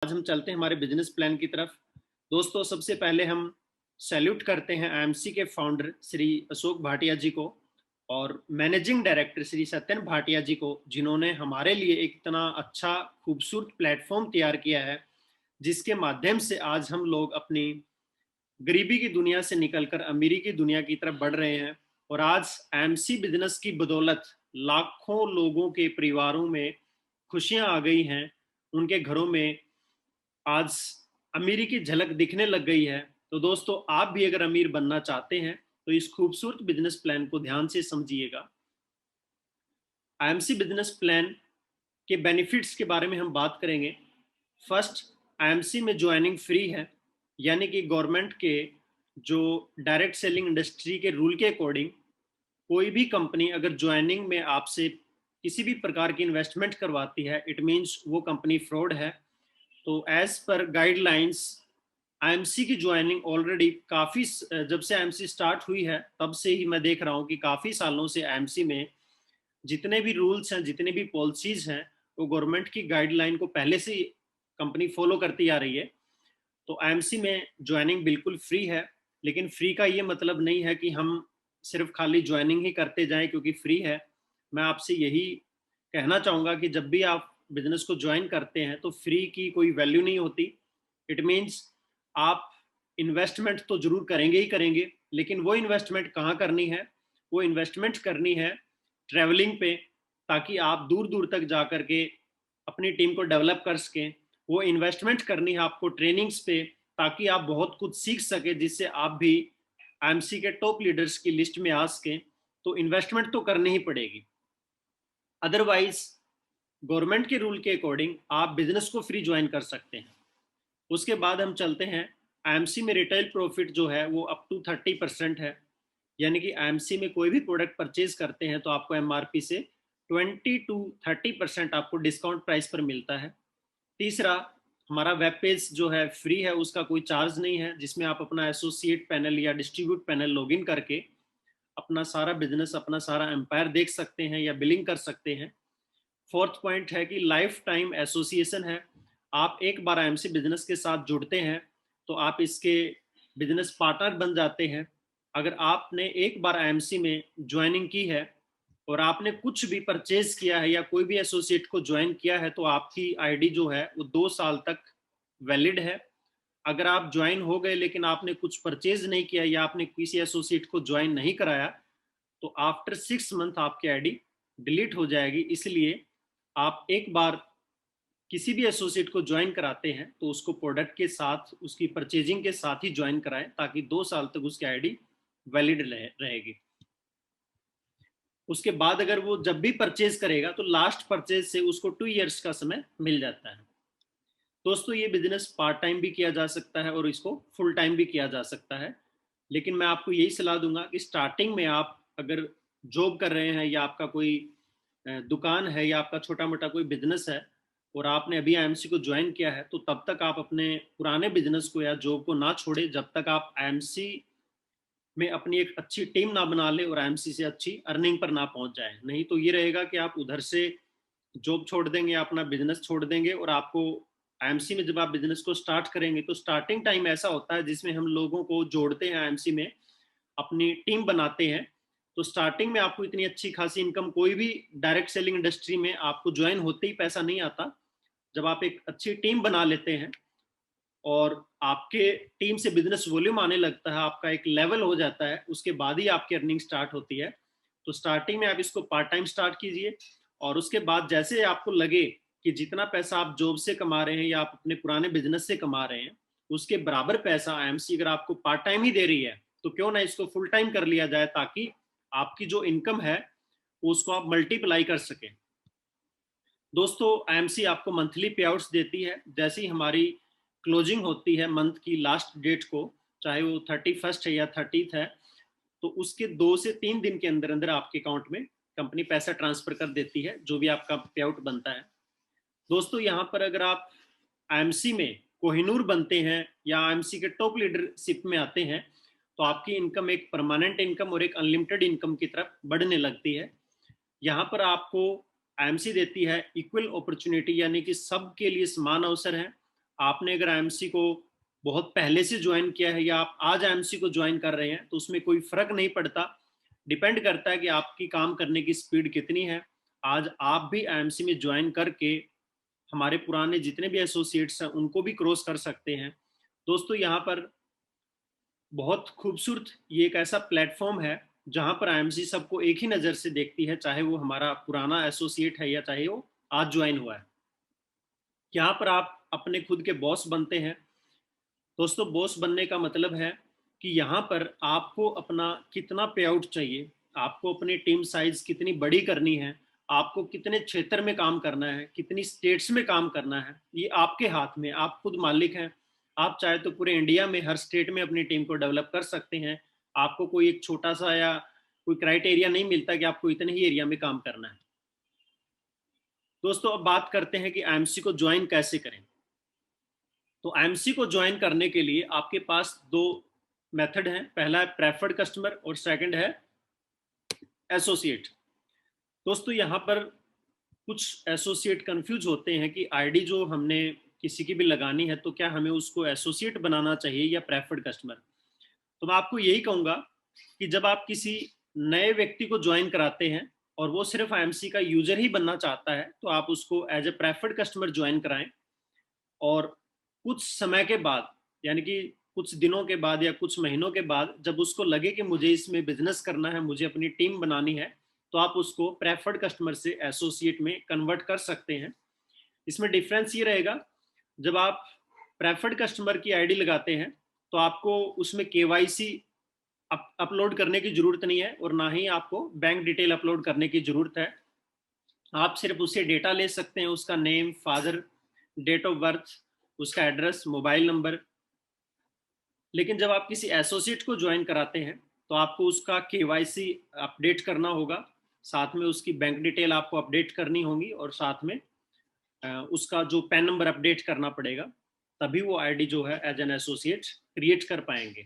आज हम चलते हैं हमारे बिजनेस प्लान की तरफ। दोस्तों, सबसे पहले हम सैल्यूट करते हैं आईएमसी के फाउंडर श्री अशोक भाटिया जी को और मैनेजिंग डायरेक्टर श्री सत्यन भाटिया जी को, जिन्होंने हमारे लिए एक इतना अच्छा खूबसूरत प्लेटफॉर्म तैयार किया है जिसके माध्यम से आज हम लोग अपनी गरीबी की दुनिया से निकलकर अमीरी की दुनिया की तरफ बढ़ रहे हैं। और आज आईएमसी बिजनेस की बदौलत लाखों लोगों के परिवारों में खुशियां आ गई हैं, उनके घरों में आज अमीरी की झलक दिखने लग गई है। तो दोस्तों, आप भी अगर अमीर बनना चाहते हैं तो इस खूबसूरत बिजनेस प्लान को ध्यान से समझिएगा। आईएमसी बिजनेस प्लान के बेनिफिट्स के बारे में हम बात करेंगे। फर्स्ट, आईएमसी में ज्वाइनिंग फ्री है, यानी कि गवर्नमेंट के जो डायरेक्ट सेलिंग इंडस्ट्री के रूल के अकॉर्डिंग कोई भी कंपनी अगर ज्वाइनिंग में आपसे किसी भी प्रकार की इन्वेस्टमेंट करवाती है, इट मीन्स वो कंपनी फ्रॉड है। तो एज पर गाइडलाइंस आईएमसी की ज्वाइनिंग ऑलरेडी काफ़ी, जब से आईएमसी स्टार्ट हुई है तब से ही मैं देख रहा हूँ कि काफ़ी सालों से आईएमसी में जितने भी रूल्स हैं, जितने भी पॉलिसीज हैं, वो गवर्नमेंट की गाइडलाइन को पहले से ही कंपनी फॉलो करती आ रही है। तो आईएमसी में ज्वाइनिंग बिल्कुल फ्री है, लेकिन फ्री का ये मतलब नहीं है कि हम सिर्फ खाली ज्वाइनिंग ही करते जाएं क्योंकि फ्री है। मैं आपसे यही कहना चाहूँगा कि जब भी आप बिजनेस को ज्वाइन करते हैं तो फ्री की कोई वैल्यू नहीं होती। इट मीन्स आप इन्वेस्टमेंट तो जरूर करेंगे ही करेंगे, लेकिन वो इन्वेस्टमेंट कहाँ करनी है? वो इन्वेस्टमेंट करनी है ट्रैवलिंग पे, ताकि आप दूर दूर तक जा कर के अपनी टीम को डेवलप कर सकें। वो इन्वेस्टमेंट करनी है आपको ट्रेनिंग्स पे, ताकि आप बहुत कुछ सीख सके, जिससे आप भी आईएमसी के टॉप लीडर्स की लिस्ट में आ सकें। तो इन्वेस्टमेंट तो करनी ही पड़ेगी, अदरवाइज गवर्नमेंट के रूल के अकॉर्डिंग आप बिजनेस को फ्री ज्वाइन कर सकते हैं। उसके बाद हम चलते हैं, आईएमसी में रिटेल प्रॉफिट जो है वो अप टू 30% है, यानी कि आईएमसी में कोई भी प्रोडक्ट परचेज करते हैं तो आपको एमआरपी से 20 to 30% आपको डिस्काउंट प्राइस पर मिलता है। तीसरा, हमारा वेब पेज जो है फ्री है, उसका कोई चार्ज नहीं है, जिसमें आप अपना एसोसिएट पैनल या डिस्ट्रीब्यूट पैनल लॉगिन करके अपना सारा बिजनेस, अपना सारा एम्पायर देख सकते हैं या बिलिंग कर सकते हैं। फोर्थ पॉइंट है कि लाइफ टाइम एसोसिएशन है। आप एक बार आईएमसी बिजनेस के साथ जुड़ते हैं तो आप इसके बिजनेस पार्टनर बन जाते हैं। अगर आपने एक बार आईएमसी में ज्वाइनिंग की है और आपने कुछ भी परचेज किया है या कोई भी एसोसिएट को ज्वाइन किया है तो आपकी आईडी जो है वो 2 साल तक वैलिड है। अगर आप ज्वाइन हो गए लेकिन आपने कुछ परचेज नहीं किया या आपने किसी एसोसिएट को ज्वाइन नहीं कराया तो आफ्टर 6 मंथ आपकी आईडी डिलीट हो जाएगी। इसलिए आप एक बार किसी भी एसोसिएट को ज्वाइन कराते हैं तो उसको प्रोडक्ट के साथ, उसकी परचेजिंग के साथ ही ज्वाइन कराएं, ताकि 2 साल तक उसकी आईडी वैलिड रहेगी। उसके बाद अगर वो जब भी परचेज करेगा तो लास्ट परचेज से उसको 2 इयर्स का समय मिल जाता है। दोस्तों, ये बिजनेस पार्ट टाइम भी किया जा सकता है और इसको फुल टाइम भी किया जा सकता है, लेकिन मैं आपको यही सलाह दूंगा कि स्टार्टिंग में आप अगर जॉब कर रहे हैं या आपका कोई दुकान है या आपका छोटा मोटा कोई बिजनेस है और आपने अभी आईएमसी को ज्वाइन किया है, तो तब तक आप अपने पुराने बिजनेस को या जॉब को ना छोड़े जब तक आप आईएमसी में अपनी एक अच्छी टीम ना बना ले और आईएमसी से अच्छी अर्निंग पर ना पहुंच जाए। नहीं तो ये रहेगा कि आप उधर से जॉब छोड़ देंगे, अपना बिजनेस छोड़ देंगे, और आपको आईएमसी में जब आप बिजनेस को स्टार्ट करेंगे तो स्टार्टिंग टाइम ऐसा होता है जिसमें हम लोगों को जोड़ते हैं आईएमसी में, अपनी टीम बनाते हैं। तो स्टार्टिंग में आपको इतनी अच्छी खासी इनकम, कोई भी डायरेक्ट सेलिंग इंडस्ट्री में आपको ज्वाइन होते ही पैसा नहीं आता। जब आप एक अच्छी टीम बना लेते हैं और आपके टीम से बिजनेस वॉल्यूम आने लगता है, आपका एक लेवल हो जाता है, उसके बाद ही आपकी अर्निंग स्टार्ट होती है। तो स्टार्टिंग में आप इसको पार्ट टाइम स्टार्ट कीजिए, और उसके बाद जैसे आपको लगे कि जितना पैसा आप जॉब से कमा रहे हैं या आप अपने पुराने बिजनेस से कमा रहे हैं उसके बराबर पैसा आईएमसी अगर आपको पार्ट टाइम ही दे रही है तो क्यों ना इसको फुल टाइम कर लिया जाए, ताकि आपकी जो इनकम है उसको आप मल्टीप्लाई कर सकें। दोस्तों, आईएमसी आपको मंथली पे आउट्स देती है। जैसे ही हमारी क्लोजिंग होती है मंथ की लास्ट डेट को, चाहे वो 31 है या 30th है, तो उसके 2 से 3 दिन के अंदर अंदर आपके अकाउंट में कंपनी पैसा ट्रांसफर कर देती है, जो भी आपका पे आउट बनता है। दोस्तों, यहाँ पर अगर आप आईएमसी में कोहिनूर बनते हैं या आईएमसी के टॉप लीडरशिप में आते हैं तो आपकी इनकम एक परमानेंट इनकम और एक अनलिमिटेड इनकम की तरफ बढ़ने लगती है। यहाँ पर आपको आईएमसी देती है इक्वल अपॉर्चुनिटी, यानी कि सबके लिए समान अवसर है। आपने अगर आईएमसी को बहुत पहले से ज्वाइन किया है या आप आज आईएमसी को ज्वाइन कर रहे हैं तो उसमें कोई फर्क नहीं पड़ता। डिपेंड करता है कि आपकी काम करने की स्पीड कितनी है। आज आप भी आईएमसी में ज्वाइन करके हमारे पुराने जितने भी एसोसिएट्स हैं उनको भी क्रॉस कर सकते हैं। दोस्तों यहाँ पर बहुत खूबसूरत ये एक ऐसा प्लेटफॉर्म है जहां पर आईएमसी सबको एक ही नज़र से देखती है, चाहे वो हमारा पुराना एसोसिएट है या चाहे वो आज ज्वाइन हुआ है। यहाँ पर आप अपने खुद के बॉस बनते हैं। दोस्तों बॉस बनने का मतलब है कि यहाँ पर आपको अपना कितना पे आउट चाहिए, आपको अपनी टीम साइज कितनी बड़ी करनी है, आपको कितने क्षेत्र में काम करना है, कितनी स्टेट्स में काम करना है, ये आपके हाथ में। आप खुद मालिक हैं। आप चाहे तो पूरे इंडिया में हर स्टेट में अपनी टीम को डेवलप कर सकते हैं। आपको कोई एक छोटा सा या कोई क्राइटेरिया नहीं मिलता कि आपको इतने ही एरिया में काम करना है। दोस्तों अब बात करते हैं कि आईएमसी को ज्वाइन कैसे करें। तो आईएमसी को ज्वाइन करने के लिए आपके पास दो मेथड हैं। पहला है प्रेफर्ड कस्टमर और सेकंड है एसोसिएट। दोस्तों यहाँ पर कुछ एसोसिएट कंफ्यूज होते हैं कि आईडी जो हमने किसी की भी लगानी है तो क्या हमें उसको एसोसिएट बनाना चाहिए या प्रेफर्ड कस्टमर। तो मैं आपको यही कहूँगा कि जब आप किसी नए व्यक्ति को ज्वाइन कराते हैं और वो सिर्फ आईएमसी का यूजर ही बनना चाहता है तो आप उसको as a preferred customer join कराएं। और कुछ समय के बाद, यानी कि कुछ दिनों के बाद या कुछ महीनों के बाद, जब उसको लगे कि मुझे इसमें बिजनेस करना है, मुझे अपनी टीम बनानी है, तो आप उसको प्रेफर्ड कस्टमर से एसोसिएट में कन्वर्ट कर सकते हैं। इसमें डिफरेंस ये रहेगा, जब आप प्रेफर्ड कस्टमर की आईडी लगाते हैं तो आपको उसमें केवाईसी अपलोड करने की जरूरत नहीं है और ना ही आपको बैंक डिटेल अपलोड करने की जरूरत है। आप सिर्फ उससे डेटा ले सकते हैं, उसका name, father, date of birth, उसका एड्रेस, मोबाइल नंबर। लेकिन जब आप किसी एसोसिएट को ज्वाइन कराते हैं तो आपको उसका केवाईसी अपडेट करना होगा, साथ में उसकी बैंक डिटेल आपको अपडेट करनी होगी और साथ में उसका जो पैन नंबर अपडेट करना पड़ेगा, तभी वो आईडी जो है एज एन एसोसिएट क्रिएट कर पाएंगे।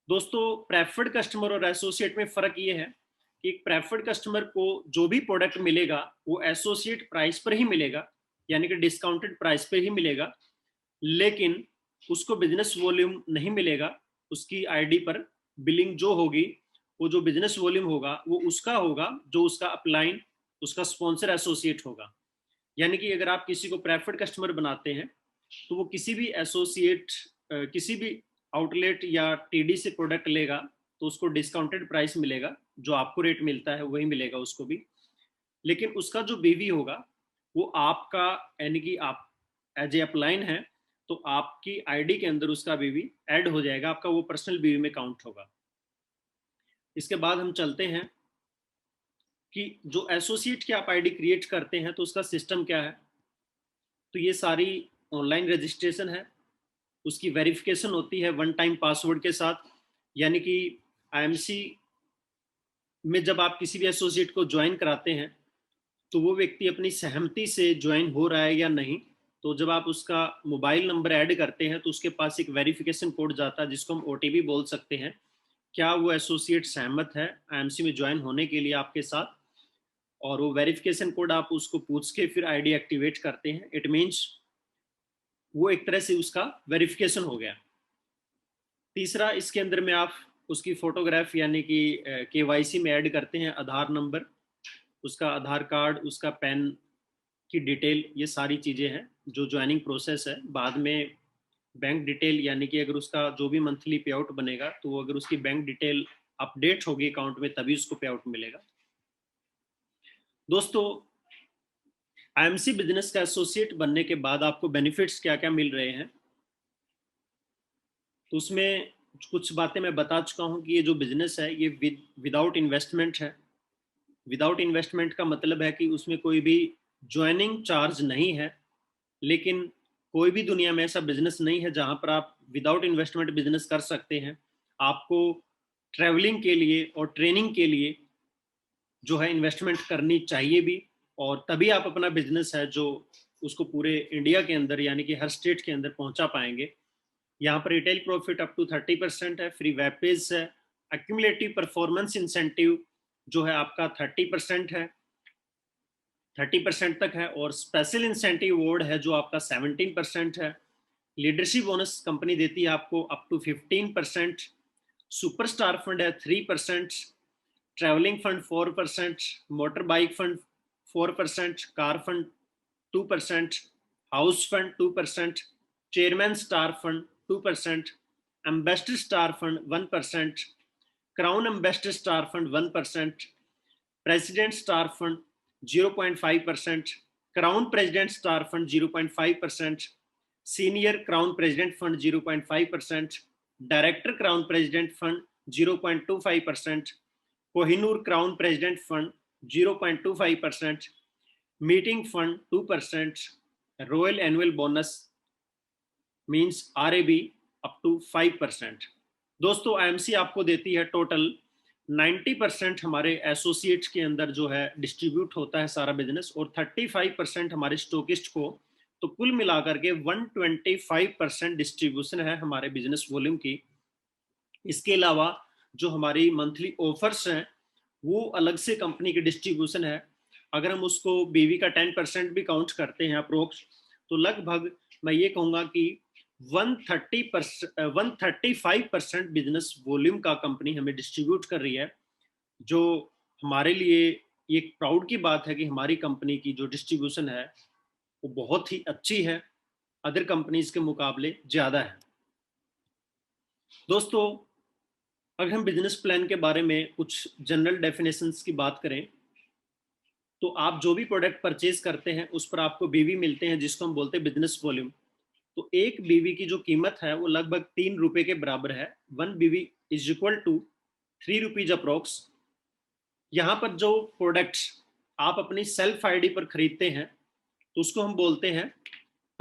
दोस्तों प्रेफर्ड कस्टमर और एसोसिएट में फ़र्क ये है कि एक प्रेफर्ड कस्टमर को जो भी प्रोडक्ट मिलेगा वो एसोसिएट प्राइस पर ही मिलेगा, यानी कि डिस्काउंटेड प्राइस पर ही मिलेगा, लेकिन उसको बिजनेस वॉल्यूम नहीं मिलेगा। उसकी आईडी पर बिलिंग जो होगी, वो जो बिजनेस वॉल्यूम होगा वो उसका होगा जो उसका अपलाइन, उसका स्पॉन्सर एसोसिएट होगा। यानी कि अगर आप किसी को प्रेफर्ड कस्टमर बनाते हैं तो वो किसी भी एसोसिएट, किसी भी आउटलेट या टीडी से प्रोडक्ट लेगा तो उसको डिस्काउंटेड प्राइस मिलेगा, जो आपको रेट मिलता है वही मिलेगा उसको भी। लेकिन उसका जो बीवी होगा वो आपका, यानी कि आप एज ए अपलाइन है तो आपकी आईडी के अंदर उसका बीवी ऐड हो जाएगा, आपका वो पर्सनल बीवी में काउंट होगा। इसके बाद हम चलते हैं कि जो एसोसिएट की आप आईडी क्रिएट करते हैं तो उसका सिस्टम क्या है। तो ये सारी ऑनलाइन रजिस्ट्रेशन है, उसकी वेरिफिकेशन होती है वन टाइम पासवर्ड के साथ। यानी कि आईएमसी में जब आप किसी भी एसोसिएट को ज्वाइन कराते हैं तो वो व्यक्ति अपनी सहमति से ज्वाइन हो रहा है या नहीं। तो जब आप उसका मोबाइल नंबर ऐड करते हैं तो उसके पास एक वेरिफिकेशन कोड जाता है जिसको हम ओटीपी बोल सकते हैं। क्या वो एसोसिएट सहमत है आईएमसी में ज्वाइन होने के लिए आपके साथ, और वो वेरिफिकेशन कोड आप उसको पूछ के फिर आईडी एक्टिवेट करते हैं। इट मीन्स वो एक तरह से उसका वेरिफिकेशन हो गया। तीसरा, इसके अंदर में आप उसकी फोटोग्राफ यानी कि केवाईसी में ऐड करते हैं आधार नंबर, उसका आधार कार्ड, उसका पैन की डिटेल, ये सारी चीज़ें हैं जो ज्वाइनिंग प्रोसेस है। बाद में बैंक डिटेल, यानी कि अगर उसका जो भी मंथली पे आउट बनेगा तो अगर उसकी बैंक डिटेल अपडेट होगी अकाउंट में तभी उसको पे आउट मिलेगा। दोस्तों आईएमसी बिजनेस का एसोसिएट बनने के बाद आपको बेनिफिट्स क्या क्या मिल रहे हैं, तो उसमें कुछ बातें मैं बता चुका हूँ कि ये जो बिजनेस है ये विदाउट इन्वेस्टमेंट है। विदाउट इन्वेस्टमेंट का मतलब है कि उसमें कोई भी ज्वाइनिंग चार्ज नहीं है। लेकिन कोई भी दुनिया में ऐसा बिजनेस नहीं है जहां पर आप विदाउट इन्वेस्टमेंट बिजनेस कर सकते हैं। आपको ट्रैवलिंग के लिए और ट्रेनिंग के लिए जो है इन्वेस्टमेंट करनी चाहिए भी, और तभी आप अपना बिजनेस है जो उसको पूरे इंडिया के अंदर यानी कि हर स्टेट के अंदर पहुंचा पाएंगे। यहाँ पर रिटेल प्रॉफिट अप टू 30% है, फ्री वेब पेज है, एक्यूमुलेटिव परफॉर्मेंस इंसेंटिव जो है आपका 30% है, 30% तक है, और स्पेशल इंसेंटिव अवार्ड है जो आपका 17% है। लीडरशिप बोनस कंपनी देती है आपको अप टू 15%, सुपरस्टार फंड है 3%, travelling fund 4%, motor bike fund 4%, car fund 2%, house fund 2%, chairman star fund 2%, ambassador star fund 1%, crown ambassador star fund 1%, president star fund 0.5%, crown president star fund 0.5%, senior crown president fund 0.5%, director crown president fund 0.25%, Kohinoor crown president fund 0.25%, meeting fund 2%, royal annual bonus means RAB up to 5%। दोस्तों IMC आपको देती है total 90% हमारे associates के अंदर जो है distribute होता है सारा बिजनेस, और 35% हमारे स्टॉकिस्ट को, तो कुल मिलाकर के 125% डिस्ट्रीब्यूशन है हमारे बिजनेस वॉल्यूम की। इसके अलावा जो हमारी मंथली ऑफर्स हैं वो अलग से कंपनी की डिस्ट्रीब्यूशन है। अगर हम उसको बीवी का 10% भी काउंट करते हैं अप्रोक्स, तो लगभग मैं ये कहूँगा कि 135% बिजनेस वॉल्यूम का कंपनी हमें डिस्ट्रीब्यूट कर रही है, जो हमारे लिए एक प्राउड की बात है कि हमारी कंपनी की जो डिस्ट्रीब्यूशन है वो बहुत ही अच्छी है, अदर कंपनीज के मुकाबले ज़्यादा है। दोस्तों अगर हम बिजनेस प्लान के बारे में कुछ जनरल डेफिनेशंस की बात करें, तो आप जो भी प्रोडक्ट परचेज करते हैं उस पर आपको बीवी मिलते हैं, जिसको हम बोलते हैं बिजनेस वॉल्यूम। तो एक बीवी की जो कीमत है वो लगभग 3 रुपए के बराबर है। 1 BV is equal to 3 rupees approx. यहाँ पर जो प्रोडक्ट्स आप अपनी सेल्फ आईडी पर खरीदते हैं तो उसको हम बोलते हैं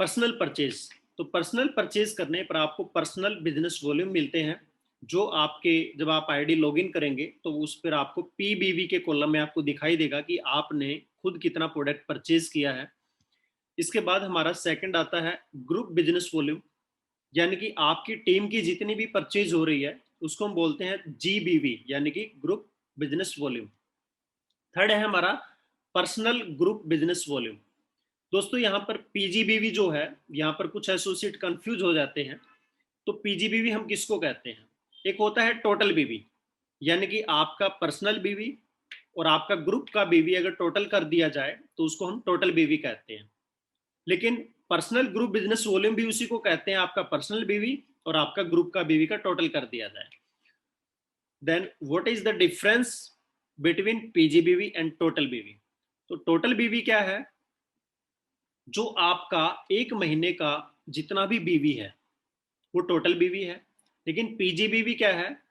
पर्सनल परचेज। तो पर्सनल परचेज करने पर आपको पर्सनल बिजनेस वॉल्यूम मिलते हैं, जो आपके जब आप आईडी लॉगिन करेंगे तो उस पर आपको पीबीवी के कॉलम में आपको दिखाई देगा कि आपने खुद कितना प्रोडक्ट परचेज किया है। इसके बाद हमारा सेकंड आता है ग्रुप बिजनेस वॉल्यूम, यानी कि आपकी टीम की जितनी भी परचेज हो रही है उसको हम बोलते हैं जीबीवी, यानी कि ग्रुप बिजनेस वॉल्यूम। थर्ड है हमारा पर्सनल ग्रुप बिजनेस वॉल्यूम। दोस्तों यहाँ पर पीजीबीवी जो है, यहाँ पर कुछ एसोसिएट कंफ्यूज हो जाते हैं। तो पीजीबीवी हम किसको कहते हैं? एक होता है टोटल बीवी, यानी कि आपका पर्सनल बीवी और आपका ग्रुप का बीवी अगर टोटल कर दिया जाए तो उसको हम टोटल बीवी कहते हैं। लेकिन पर्सनल ग्रुप बिजनेस वॉल्यूम भी उसी को कहते हैं, आपका पर्सनल बीवी और आपका ग्रुप का बीवी का टोटल कर दिया जाए। Then what is the difference between PGBV and total BV? तो टोटल बीवी क्या है? जो आपका एक महीने का जितना भी बीवी है वो टोटल बीवी है। लेकिन पीजीबीवी क्या है?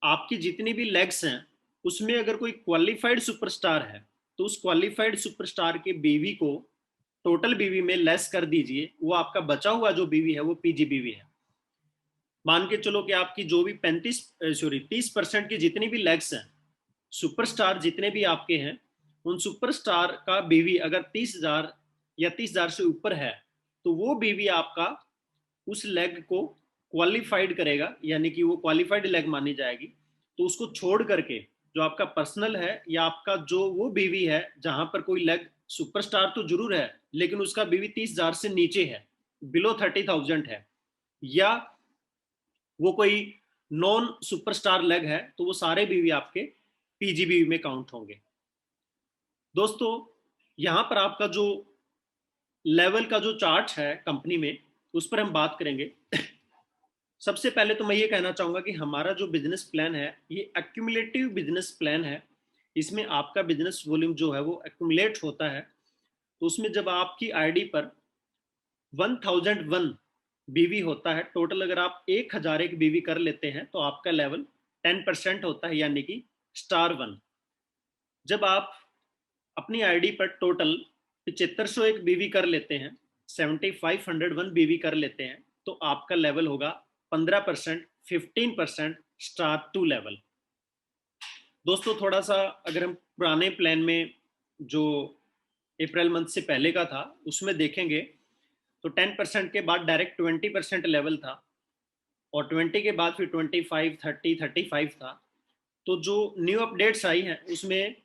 आपकी जितनी भी लेग्स हैं उसमें अगर कोई क्वालिफाइड सुपरस्टार है तो उस क्वालिफाइड सुपरस्टार के बीवी को टोटल बीवी में लेस कर दीजिए, वो आपका बचा हुआ जो बीवी है वो पीजीबीवी है। मान के चलो कि आपकी जो भी 30% की जितनी भी लेग्स हैं, सुपरस्टार जितने भी आपके हैं, उन सुपरस्टार का बीवी अगर 30,000 या 30,000 से ऊपर है तो वो बीवी आपका उस लेग को क्वालिफाइड करेगा, यानी कि वो क्वालिफाइड लेग मानी जाएगी। तो उसको छोड़ करके जो आपका पर्सनल है या आपका जो वो बीवी है जहां पर कोई लेग सुपरस्टार तो जरूर है लेकिन उसका बीवी 30,000 से नीचे है, बिलो 30,000 है, या वो कोई नॉन सुपरस्टार लेग है, तो वो सारे बीवी आपके पीजीबीवी में काउंट होंगे। दोस्तों यहाँ पर आपका जो लेवल का जो चार्ट है कंपनी में उस पर हम बात करेंगे। सबसे पहले तो मैं ये कहना चाहूंगा कि हमारा जो बिजनेस प्लान है ये एक्यूमुलेटिव बिजनेस प्लान है। इसमें आपका बिजनेस वॉल्यूम जो है वो एक्यूमुलेट होता है। तो उसमें जब आपकी आईडी पर 1001 बीवी होता है टोटल, अगर आप 1001 बीवी कर लेते हैं तो आपका लेवल 10% होता है, यानी कि स्टार 1। जब आप अपनी आईडी पर टोटल 7501 बीवी कर लेते हैं, 7501 बीवी कर लेते हैं, तो आपका लेवल होगा 15%, 15% स्टार 2 लेवल। दोस्तों थोड़ा सा अगर हम पुराने प्लान में जो अप्रैल मंथ से पहले का था उसमें देखेंगे तो 10% के बाद डायरेक्ट 20% लेवल था, और 20 के बाद फिर 25, 30, 35 था। तो जो न्यू अपडेट्स आई हैं उसमें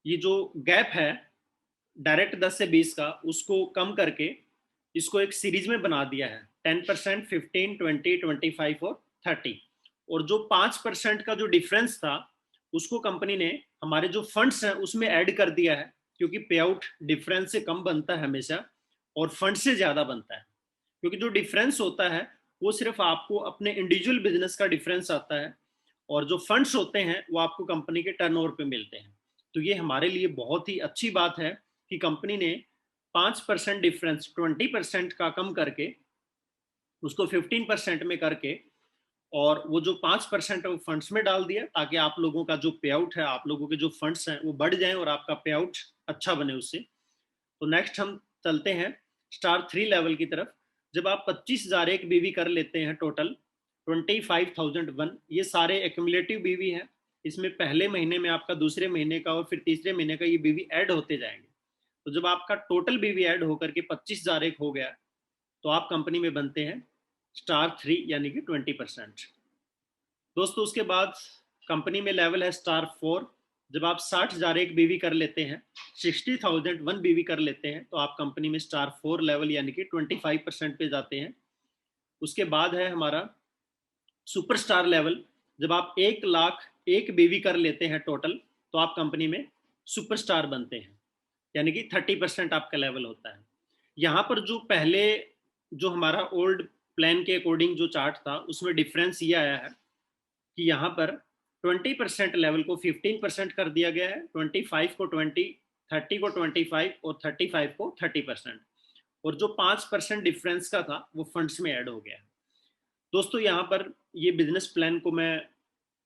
ये जो गैप है डायरेक्ट 10 से 20 का, उसको कम करके इसको एक सीरीज में बना दिया है। 10%, 15, 20, 25 और 30। और जो 5% का जो डिफरेंस था उसको कंपनी ने हमारे जो फंड्स हैं उसमें ऐड कर दिया है, क्योंकि पे आउट डिफरेंस से कम बनता है हमेशा और फंड से ज़्यादा बनता है। क्योंकि जो डिफरेंस होता है वो सिर्फ आपको अपने इंडिविजुअल बिजनेस का डिफरेंस आता है, और जो फंड्स होते हैं वो आपको कंपनी के टर्नओवर पे मिलते हैं। तो ये हमारे लिए बहुत ही अच्छी बात है कि कंपनी ने 5% डिफरेंस 20% का कम करके उसको 15% में करके, और वो जो 5% है वो फंड्स में डाल दिया, ताकि आप लोगों का जो पे आउट है, आप लोगों के जो फंड्स हैं वो बढ़ जाएं और आपका पे आउट अच्छा बने उससे। तो नेक्स्ट हम चलते हैं स्टार 3 लेवल की तरफ। जब आप 25,000 एक बीवी कर लेते हैं टोटल 25,001, ये सारे एक्यूमुलेटिव बीवी हैं। इसमें पहले महीने में आपका, दूसरे महीने का और फिर तीसरे महीने का ये बीवी ऐड होते जाएंगे। तो जब आपका टोटल बीवी ऐड होकर के 25,000 एक हो गया, तो आप कंपनी में बनते हैं स्टार 3 यानी कि 20%। दोस्तों उसके बाद कंपनी में लेवल है स्टार 4। जब आप 60,000 एक बीवी कर लेते हैं, 60,000 वन बीवी कर लेते हैं, तो आप कंपनी में स्टार 4 लेवल यानी कि 25% पे जाते हैं। उसके बाद है हमारा सुपरस्टार लेवल। जब आप 1 लाख एक बीवी कर लेते हैं टोटल, तो आप कंपनी में सुपरस्टार बनते हैं, यानी कि 30% आपका लेवल होता है। यहाँ पर जो पहले जो हमारा ओल्ड प्लान के अकॉर्डिंग जो चार्ट था उसमें डिफरेंस ये आया है कि यहाँ पर 20% लेवल को 15% कर दिया गया है, 25 को 20, 30 को 25 और 35 को 30%। और जो 5% डिफरेंस का था वो फंड्स में ऐड हो गया है। दोस्तों यहाँ पर ये बिजनेस प्लान को मैं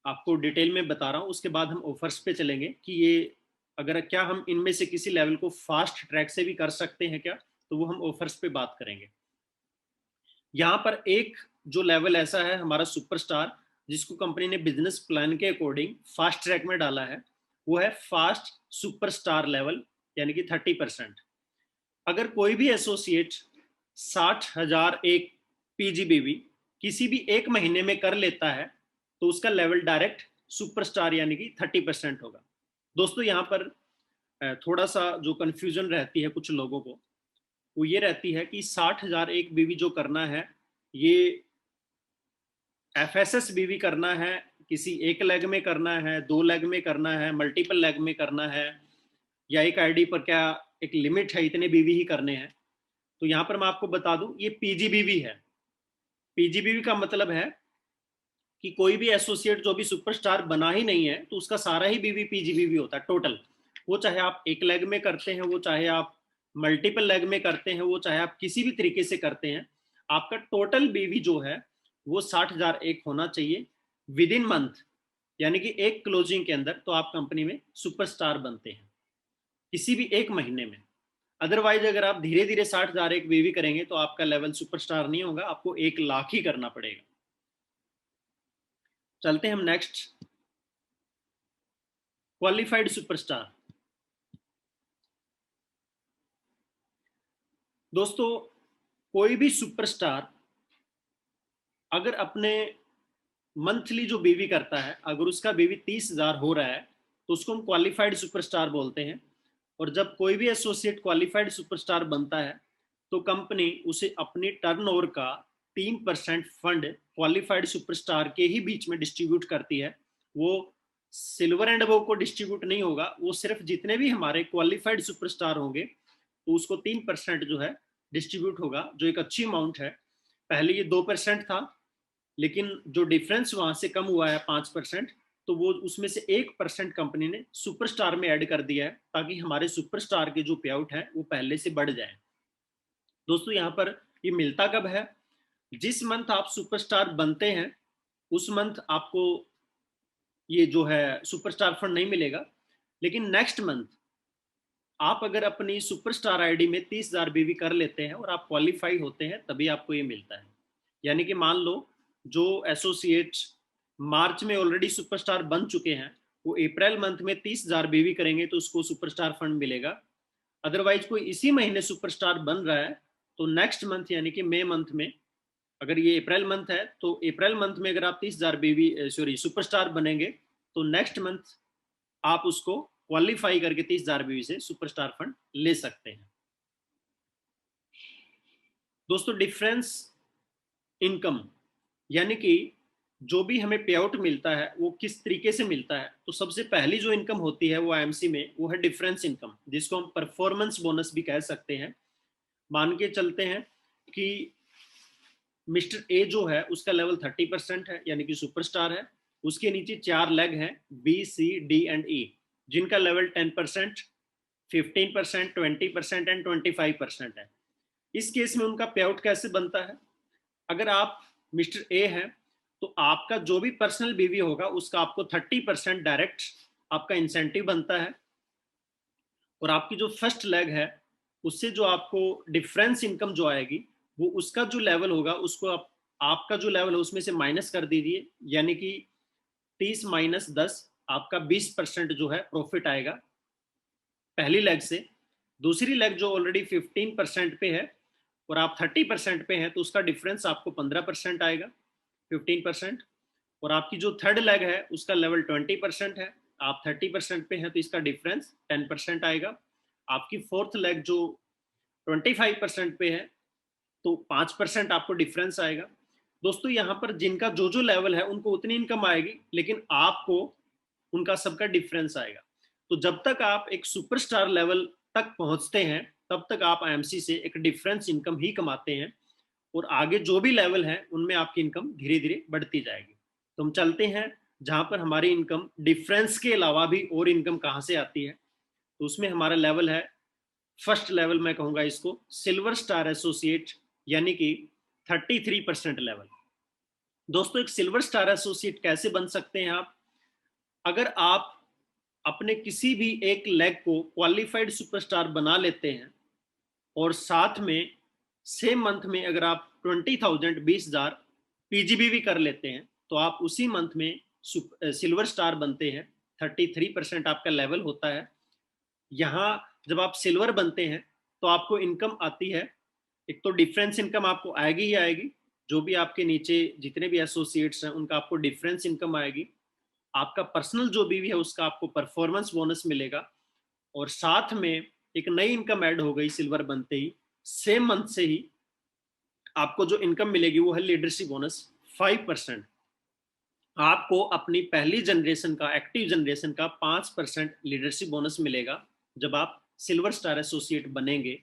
आपको डिटेल में बता रहा हूँ, उसके बाद हम ऑफर्स पे चलेंगे कि ये अगर क्या हम इनमें से किसी लेवल को फास्ट ट्रैक से भी कर सकते हैं क्या, तो वो हम ऑफर्स पे बात करेंगे। यहाँ पर एक जो लेवल ऐसा है हमारा सुपरस्टार, जिसको कंपनी ने बिजनेस प्लान के अकॉर्डिंग फास्ट ट्रैक में डाला है, वो है फास्ट सुपरस्टार लेवल, यानी कि 30%। अगर कोई भी एसोसिएट 60,000 एक पीजीबीवी किसी भी एक महीने में कर लेता है, तो उसका लेवल डायरेक्ट सुपरस्टार यानी कि 30% होगा। दोस्तों यहाँ पर थोड़ा सा जो कंफ्यूजन रहती है कुछ लोगों को, वो ये रहती है कि 60,000 एक बीवी जो करना है, ये एफएसएस बीवी करना है, किसी एक लेग में करना है, 2 लेग में करना है, मल्टीपल लेग में करना है, या एक आईडी पर क्या एक लिमिट है इतने बीवी ही करने हैं। तो यहाँ पर मैं आपको बता दूं ये पीजीबीवी है। पीजीबीवी का मतलब है कि कोई भी एसोसिएट जो भी सुपरस्टार बना ही नहीं है, तो उसका सारा ही बीवी पीजीबीवी होता है टोटल। वो चाहे आप एक लेग में करते हैं, वो चाहे आप मल्टीपल लेग में करते हैं, वो चाहे आप किसी भी तरीके से करते हैं, आपका टोटल बीवी जो है वो 60,000 एक होना चाहिए विद इन मंथ, यानी कि एक क्लोजिंग के अंदर। तो आप कंपनी में सुपरस्टार बनते हैं किसी भी एक महीने में। अदरवाइज अगर आप धीरे धीरे 60,000 एक बीवी करेंगे तो आपका लेवल सुपरस्टार नहीं होगा, आपको 1 लाख ही करना पड़ेगा। चलते हैं हम नेक्स्ट, क्वालिफाइड सुपरस्टार। दोस्तों कोई भी सुपरस्टार अगर अपने मंथली जो बीवी करता है, अगर उसका बीवी 30,000 हो रहा है, तो उसको हम क्वालिफाइड सुपरस्टार बोलते हैं। और जब कोई भी एसोसिएट क्वालिफाइड सुपरस्टार बनता है, तो कंपनी उसे अपनी टर्नओवर का 3% फंड क्वालिफाइड सुपरस्टार के ही बीच में डिस्ट्रीब्यूट करती है। वो सिल्वर एंड अबव को डिस्ट्रीब्यूट नहीं होगा, वो सिर्फ जितने भी हमारे क्वालिफाइड सुपरस्टार होंगे तो उसको 3% जो है डिस्ट्रीब्यूट होगा, जो एक अच्छी अमाउंट है। पहले ये 2% था, लेकिन जो डिफरेंस वहां से कम हुआ है 5%, तो वो उसमें से 1% कंपनी ने सुपरस्टार में ऐड कर दिया है, ताकि हमारे सुपरस्टार के जो पे आउट है वो पहले से बढ़ जाए। दोस्तों यहाँ पर ये मिलता कब है, जिस मंथ आप सुपरस्टार बनते हैं उस मंथ आपको ये जो है सुपरस्टार फंड नहीं मिलेगा, लेकिन नेक्स्ट मंथ आप अगर अपनी सुपरस्टार आईडी में 30,000 बीवी कर लेते हैं और आप क्वालिफाई होते हैं, तभी आपको ये मिलता है। यानी कि मान लो जो एसोसिएट मार्च में ऑलरेडी सुपरस्टार बन चुके हैं, वो अप्रैल मंथ में 30,000 बीवी करेंगे तो उसको सुपरस्टार फंड मिलेगा। अदरवाइज कोई इसी महीने सुपरस्टार बन रहा है, तो नेक्स्ट मंथ यानी कि मई मंथ में, अगर ये अप्रैल मंथ है तो अप्रैल मंथ में अगर आप 30,000 बीवी सॉरी सुपरस्टार बनेंगे, तो नेक्स्ट मंथ आप उसको क्वालिफाई करके 30,000 बीवी से सुपरस्टार फंड ले सकते हैं। दोस्तों डिफरेंस इनकम, यानी कि जो भी हमें पे आउट मिलता है वो किस तरीके से मिलता है, तो सबसे पहली जो इनकम होती है वो आईएमसी में वो है डिफरेंस इनकम, जिसको हम परफॉर्मेंस बोनस भी कह सकते हैं। मान के चलते हैं कि मिस्टर ए जो है उसका लेवल 30% है, यानी कि सुपरस्टार है। उसके नीचे 4 लेग हैं, बी सी डी एंड ई, जिनका लेवल 10%, 15%, 20% एंड 25% है। इस केस में उनका पे आउट कैसे बनता है? अगर आप मिस्टर ए हैं तो आपका जो भी पर्सनल बीवी होगा उसका आपको 30% डायरेक्ट आपका इंसेंटिव बनता है, और आपकी जो फर्स्ट लेग है उससे जो आपको डिफरेंस इनकम जो आएगी वो उसका जो लेवल होगा उसको आपका जो लेवल है उसमें से माइनस कर दीजिए, यानी कि 30 - 10 आपका 20% जो है प्रॉफिट आएगा पहली लेग से। दूसरी लेग जो ऑलरेडी 15% पे है और आप 30% पे हैं तो उसका डिफरेंस आपको 15% आएगा, 15%। और आपकी जो थर्ड लेग है उसका लेवल 20% है, आप 30% पे हैं तो इसका डिफरेंस 10% आएगा। आपकी फोर्थ लेग जो 25% पे है तो 5% आपको डिफरेंस आएगा। दोस्तों यहाँ पर जिनका जो जो लेवल है उनको उतनी इनकम आएगी, लेकिन आपको उनका सबका डिफरेंस आएगा। तो जब तक आप एक सुपरस्टार लेवल तक पहुंचते हैं तब तक आप आईएमसी से एक डिफरेंस इनकम ही कमाते हैं, और आगे जो भी लेवल है उनमें आपकी इनकम धीरे धीरे बढ़ती जाएगी। तो हम चलते हैं जहां पर हमारी इनकम डिफरेंस के अलावा भी और इनकम कहां से आती है। तो उसमें हमारा लेवल है, फर्स्ट लेवल मैं कहूंगा इसको सिल्वर स्टार एसोसिएट, यानी कि 33% लेवल। दोस्तों एक सिल्वर स्टार एसोसिएट कैसे बन सकते हैं आप? अगर आप अपने किसी भी एक लेग को क्वालिफाइड सुपरस्टार बना लेते हैं और साथ में सेम मंथ में अगर आप 20,000 20,000 पीजीबी भी कर लेते हैं तो आप उसी मंथ में सिल्वर स्टार बनते हैं। 33% आपका लेवल होता है। यहाँ जब आप सिल्वर बनते हैं तो आपको इनकम आती है, एक तो डिफरेंस इनकम आपको आएगी ही आएगी, जो भी आपके नीचे जितने भी एसोसिएट्स हैं उनका आपको डिफरेंस इनकम आएगी। आपका पर्सनल जो भी है उसका आपको परफॉर्मेंस बोनस मिलेगा, और साथ में एक नई इनकम ऐड हो गई सिल्वर बनते ही, सेम मंथ से ही आपको जो इनकम मिलेगी वो है लीडरशिप बोनस 5%। आपको अपनी पहली जनरेशन का, एक्टिव जनरेशन का 5% लीडरशिप बोनस मिलेगा जब आप सिल्वर स्टार एसोसिएट बनेंगे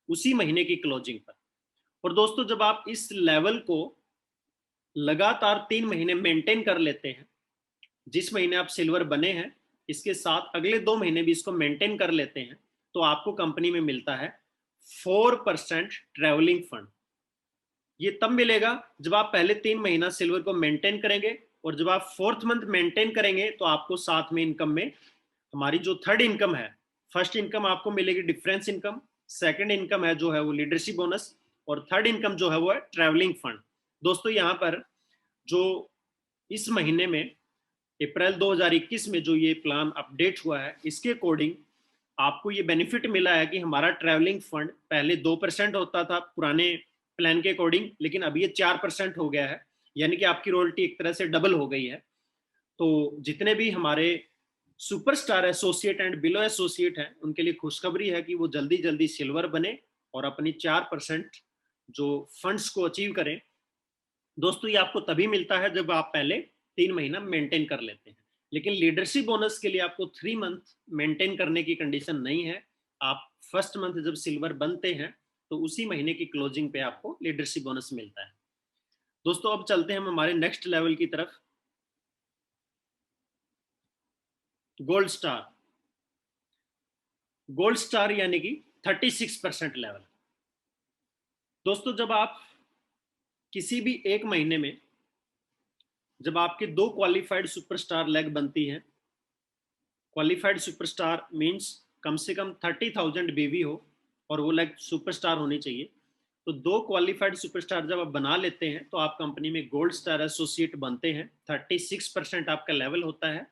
उसी महीने की क्लोजिंग पर। और दोस्तों जब आप इस लेवल को लगातार 3 महीने मेंटेन कर लेते हैं, जिस महीने आप सिल्वर बने हैं इसके साथ अगले 2 महीने भी इसको मेंटेन कर लेते हैं, तो आपको कंपनी में मिलता है 4% ट्रेवलिंग फंड। ये तब मिलेगा जब आप पहले 3 महीना सिल्वर को मेंटेन करेंगे, और जब आप फोर्थ मंथ मेंटेन करेंगे तो आपको साथ में इनकम में हमारी जो थर्ड इनकम है, फर्स्ट इनकम आपको मिलेगी डिफरेंस इनकम, सेकंड इनकम है जो है वो लीडरशिप बोनस, और थर्ड इनकम जो है वो है ट्रैवलिंग फंड। दोस्तों यहाँ पर जो इस महीने में अप्रैल 2021 में जो ये प्लान अपडेट हुआ है इसके अकॉर्डिंग आपको ये बेनिफिट मिला है कि हमारा ट्रैवलिंग फंड पहले 2% होता था पुराने प्लान के अकॉर्डिंग, लेकिन अभी ये 4% हो गया है, यानी कि आपकी रॉयल्टी एक तरह से डबल हो गई है। तो जितने भी हमारे superstar associate and below associate हैं उनके लिए खुशखबरी है कि वो जल्दी जल्दी सिल्वर बने और अपनी 4% जो फंड्स को अचीव करें। दोस्तों ये आपको तभी मिलता है जब आप पहले 3 महीना मेंटेन कर लेते हैं, लेकिन लीडरशिप बोनस के लिए आपको 3 मंथ मेंटेन करने की कंडीशन नहीं है। आप फर्स्ट मंथ जब सिल्वर बनते हैं तो उसी महीने की क्लोजिंग पे आपको लीडरशिप बोनस मिलता है। दोस्तों अब चलते हैं हम हमारे नेक्स्ट लेवल की तरफ, गोल्ड स्टार। गोल्ड स्टार यानी कि 36% लेवल। दोस्तों जब आप किसी भी एक महीने में जब आपके 2 क्वालिफाइड सुपरस्टार लेग बनती है, क्वालिफाइड सुपरस्टार मींस कम से कम 30,000 बीवी हो और वो लेग सुपरस्टार होनी चाहिए। तो 2 क्वालिफाइड सुपरस्टार जब आप बना लेते हैं तो आप कंपनी में गोल्ड स्टार एसोसिएट बनते हैं। 36% आपका लेवल होता है,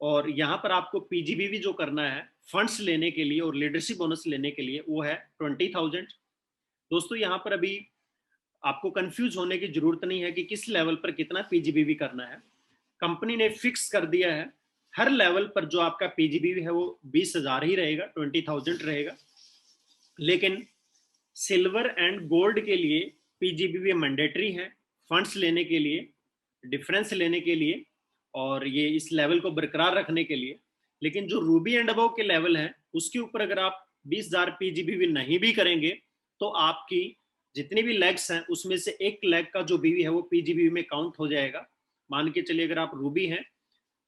और यहाँ पर आपको पीजीबीवी जो करना है फंड्स लेने के लिए और लीडरशिप बोनस लेने के लिए वो है 20,000। दोस्तों यहाँ पर अभी आपको कंफ्यूज होने की जरूरत नहीं है कि किस लेवल पर कितना पीजीबीवी करना है। कंपनी ने फिक्स कर दिया है हर लेवल पर जो आपका पीजीबीवी है वो 20,000 ही रहेगा, 20,000 रहेगा। लेकिन सिल्वर एंड गोल्ड के लिए पीजीबीवी मैंडेटरी है फंड्स लेने के लिए, डिफरेंस लेने के लिए, और ये इस लेवल को बरकरार रखने के लिए। लेकिन जो रूबी एंड अबव के लेवल है उसके ऊपर अगर आप 20,000 पीजीबीवी नहीं भी करेंगे तो आपकी जितनी भी लेग्स हैं उसमें से एक लेग का जो बीवी है वो पीजीबीवी में काउंट हो जाएगा। मान के चलिए अगर आप रूबी हैं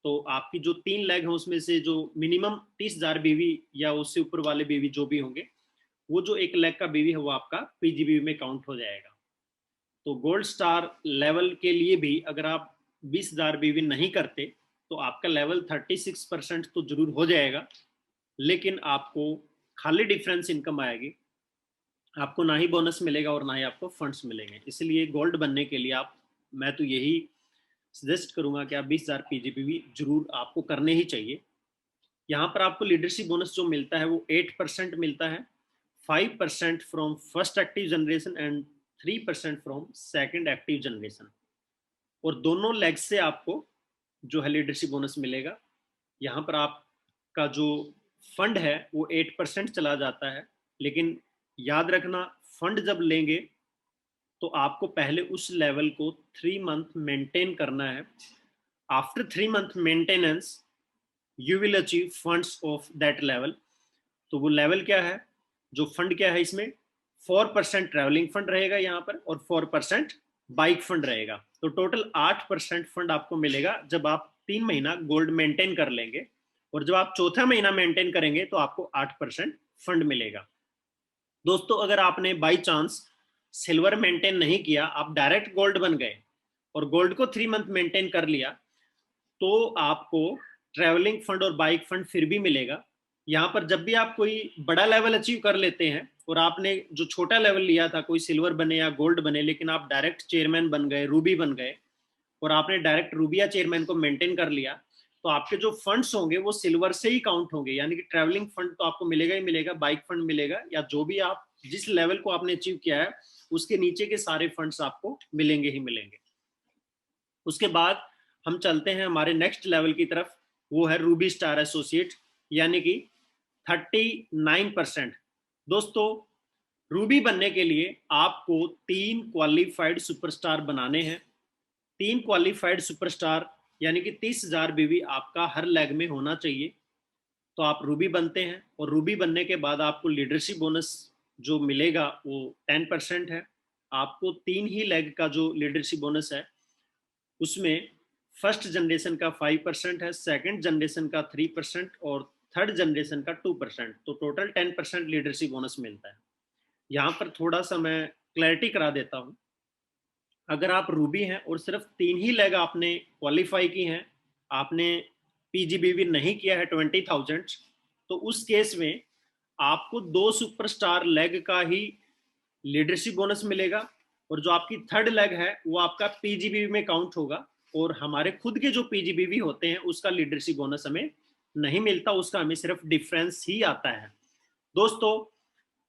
तो आपकी जो 3 लेग हैं उसमें से जो मिनिमम 30,000 बीवी या उससे ऊपर वाले बीवी जो भी होंगे, वो जो एक लेग का बीवी है वो आपका पीजीबीवी में काउंट हो जाएगा। तो गोल्ड स्टार लेवल के लिए भी अगर आप 20,000 बीवी नहीं करते तो आपका लेवल 36% तो जरूर हो जाएगा, लेकिन आपको खाली डिफरेंस इनकम आएगी, आपको ना ही बोनस मिलेगा और ना ही आपको फंड्स मिलेंगे। इसलिए गोल्ड बनने के लिए मैं तो यही सजेस्ट करूंगा कि आप 20,000 पीजीबीवी जरूर आपको करने ही चाहिए। यहाँ पर आपको लीडरशिप बोनस जो मिलता है वो 8% मिलता है, 5% from first active generation and 3% from second active generation. और दोनों लेग से आपको जो है लीडरशिप बोनस मिलेगा। यहाँ पर आपका जो फंड है वो 8% चला जाता है, लेकिन याद रखना फंड जब लेंगे तो आपको पहले उस लेवल को 3 मंथ मेंटेन करना है। After 3 month maintenance you will achieve funds of that level. तो वो लेवल क्या है, जो फंड क्या है इसमें 4% ट्रैवलिंग फंड रहेगा यहाँ पर और 4% बाइक फंड रहेगा। तो टोटल 8% फंड आपको मिलेगा जब आप 3 महीना गोल्ड मेंटेन कर लेंगे, और जब आप चौथा महीना मेंटेन करेंगे तो आपको 8% फंड मिलेगा। दोस्तों अगर आपने बाई चांस सिल्वर मेंटेन नहीं किया, आप डायरेक्ट गोल्ड बन गए और गोल्ड को 3 मंथ मेंटेन कर लिया, तो आपको ट्रैवलिंग फंड और बाइक फंड फिर भी मिलेगा। यहाँ पर जब भी आप कोई बड़ा लेवल अचीव कर लेते हैं और आपने जो छोटा लेवल लिया था, कोई सिल्वर बने या गोल्ड बने, लेकिन आप डायरेक्ट चेयरमैन बन गए, रूबी बन गए, और आपने डायरेक्ट रूबी या चेयरमैन को मेंटेन कर लिया, तो आपके जो फंड्स होंगे वो सिल्वर से ही काउंट होंगे। यानी कि ट्रैवलिंग फंड तो आपको मिलेगा ही मिलेगा, बाइक फंड मिलेगा, या जो भी आप जिस लेवल को आपने अचीव किया है उसके नीचे के सारे फंड्स आपको मिलेंगे ही मिलेंगे। उसके बाद हम चलते हैं हमारे नेक्स्ट लेवल की तरफ, वो है रूबी स्टार एसोसिएट, यानी कि 39%। दोस्तों रूबी बनने के लिए आपको 3 क्वालिफाइड सुपरस्टार बनाने हैं। 3 क्वालिफाइड सुपरस्टार यानी कि 30,000 बीवी आपका हर लेग में होना चाहिए, तो आप रूबी बनते हैं। और रूबी बनने के बाद आपको लीडरशिप बोनस जो मिलेगा वो 10% है। आपको 3 ही लेग का जो लीडरशिप बोनस है उसमें फर्स्ट जनरेशन का 5% है, सेकंड जनरेशन का 3% और थर्ड जनरेशन का 2%। तो टोटल 10% लीडरशिप बोनस मिलता है। यहाँ पर थोड़ा सा मैं क्लैरिटी करा देता हूँ। अगर आप रूबी हैं और सिर्फ 3 ही लेग आपने क्वालिफाई की हैं, आपने पीजीबीवी नहीं किया है 20,000, तो उस केस में आपको 2 सुपरस्टार लेग का ही लीडरशिप बोनस मिलेगा, और जो आपकी थर्ड लेग है वो आपका पीजीबीवी में काउंट होगा, और हमारे खुद के जो पीजीबीवी होते हैं उसका लीडरशिप बोनस हमें नहीं मिलता, उसका हमें सिर्फ डिफरेंस ही आता है। दोस्तों